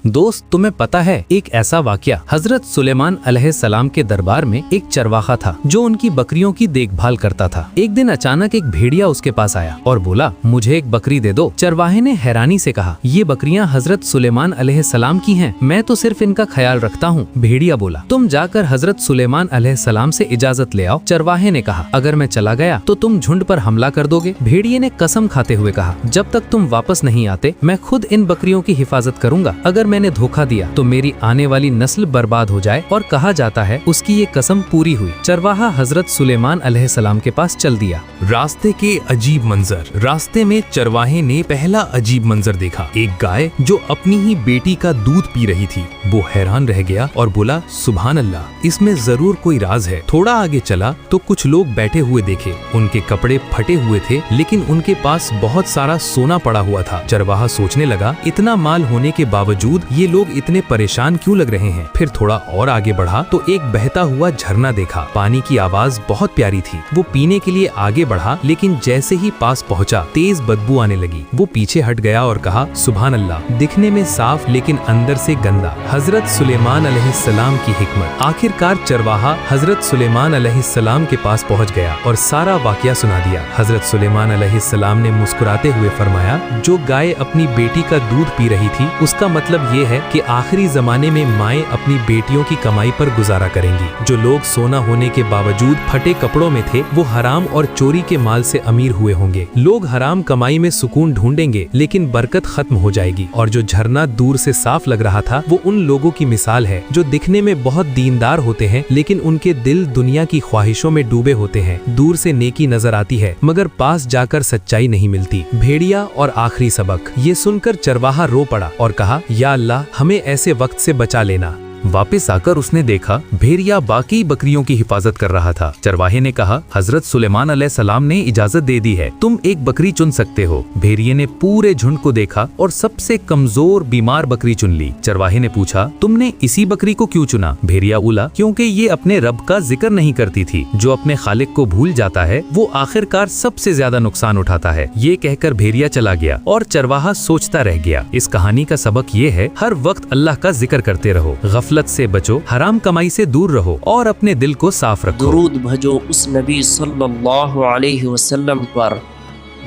दोस्त, तुम्हें पता है एक ऐसा वाकया, हजरत सुलेमान अलैहिस्सलाम के दरबार में एक चरवाहा था जो उनकी बकरियों की देखभाल करता था। एक दिन अचानक एक भेड़िया उसके पास आया और बोला, मुझे एक बकरी दे दो। चरवाहे ने हैरानी से कहा, ये बकरियां हजरत सुलेमान अलैहिस्सलाम की हैं, मैं तो सिर्फ इनका ख्याल रखता हूँ। भेड़िया बोला, तुम जाकर हजरत सुलेमान अलैहिस्सलाम से इजाजत ले आओ। चरवाहे ने कहा, अगर मैं चला गया तो तुम झुंड पर हमला कर दोगे। भेड़िए ने कसम खाते हुए कहा, जब तक तुम वापस नहीं आते मैं खुद इन बकरियों की हिफाजत करूंगा। अगर मैंने धोखा दिया तो मेरी आने वाली नस्ल बर्बाद हो जाए। और कहा जाता है उसकी ये कसम पूरी हुई। चरवाहा हजरत सुलेमान अलैहिस्सलाम के पास चल दिया। रास्ते के अजीब मंजर। रास्ते में चरवाहे ने पहला अजीब मंजर देखा, एक गाय जो अपनी ही बेटी का दूध पी रही थी। वो हैरान रह गया और बोला, सुभान अल्लाह, इसमें जरूर कोई राज है। थोड़ा आगे चला तो कुछ लोग बैठे हुए देखे। उनके कपड़े फटे हुए थे लेकिन उनके पास बहुत सारा सोना पड़ा हुआ था। चरवाहा सोचने लगा, इतना माल होने के बावजूद ये लोग इतने परेशान क्यों लग रहे हैं। फिर थोड़ा और आगे बढ़ा तो एक बहता हुआ झरना देखा। पानी की आवाज बहुत प्यारी थी। वो पीने के लिए आगे बढ़ा लेकिन जैसे ही पास पहुंचा तेज बदबू आने लगी। वो पीछे हट गया और कहा, सुभान अल्लाह, दिखने में साफ लेकिन अंदर से गंदा। हजरत सुलेमान अलैहिस्सलाम की हिकमत। आखिरकार चरवाहा हजरत सुलेमान अलैहिस्सलाम के पास पहुंच गया और सारा वाकया सुना दिया। हजरत सुलेमान अलैहिस्सलाम ने मुस्कुराते हुए फरमाया, जो गाय अपनी बेटी का दूध पी रही थी उसका मतलब ये है कि आखिरी जमाने में माएं अपनी बेटियों की कमाई पर गुजारा करेंगी। जो लोग सोना होने के बावजूद फटे कपड़ों में थे वो हराम और चोरी के माल से अमीर हुए होंगे। लोग हराम कमाई में सुकून ढूंढेंगे लेकिन बरकत खत्म हो जाएगी। और जो झरना दूर से साफ लग रहा था वो उन लोगों की मिसाल है जो दिखने में बहुत दीनदार होते हैं लेकिन उनके दिल दुनिया की ख्वाहिशों में डूबे होते हैं। दूर से नेकी नजर आती है मगर पास जाकर सच्चाई नहीं मिलती। भेड़िया और आखिरी सबक। ये सुनकर चरवाहा रो पड़ा और कहा, या अल्लाह, हमें ऐसे वक्त से बचा लेना। वापस आकर उसने देखा भेड़िया बाकी बकरियों की हिफाजत कर रहा था। चरवाहे ने कहा, हजरत सुलेमान अलैहिस्सलाम ने इजाजत दे दी है, तुम एक बकरी चुन सकते हो। भेड़िए ने पूरे झुंड को देखा और सबसे कमजोर बीमार बकरी चुन ली। चरवाहे ने पूछा, तुमने इसी बकरी को क्यों चुना? भेड़िया बोला, क्योंकि ये अपने रब का जिक्र नहीं करती थी। जो अपने खालिक को भूल जाता है वो आखिरकार सबसे ज्यादा नुकसान उठाता है। ये कहकर भेड़िया चला गया और चरवाहा सोचता रह गया। इस कहानी का सबक ये है, हर वक्त अल्लाह का जिक्र करते रहो, गफलत से बचो, हराम कमाई से दूर रहो और अपने दिल को साफ रखो। दुरूद भजो उस नबी सल्लल्लाहु अलैहि वसल्लम पर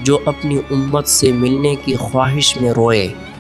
जो अपनी उम्मत से मिलने की ख्वाहिश में रोए।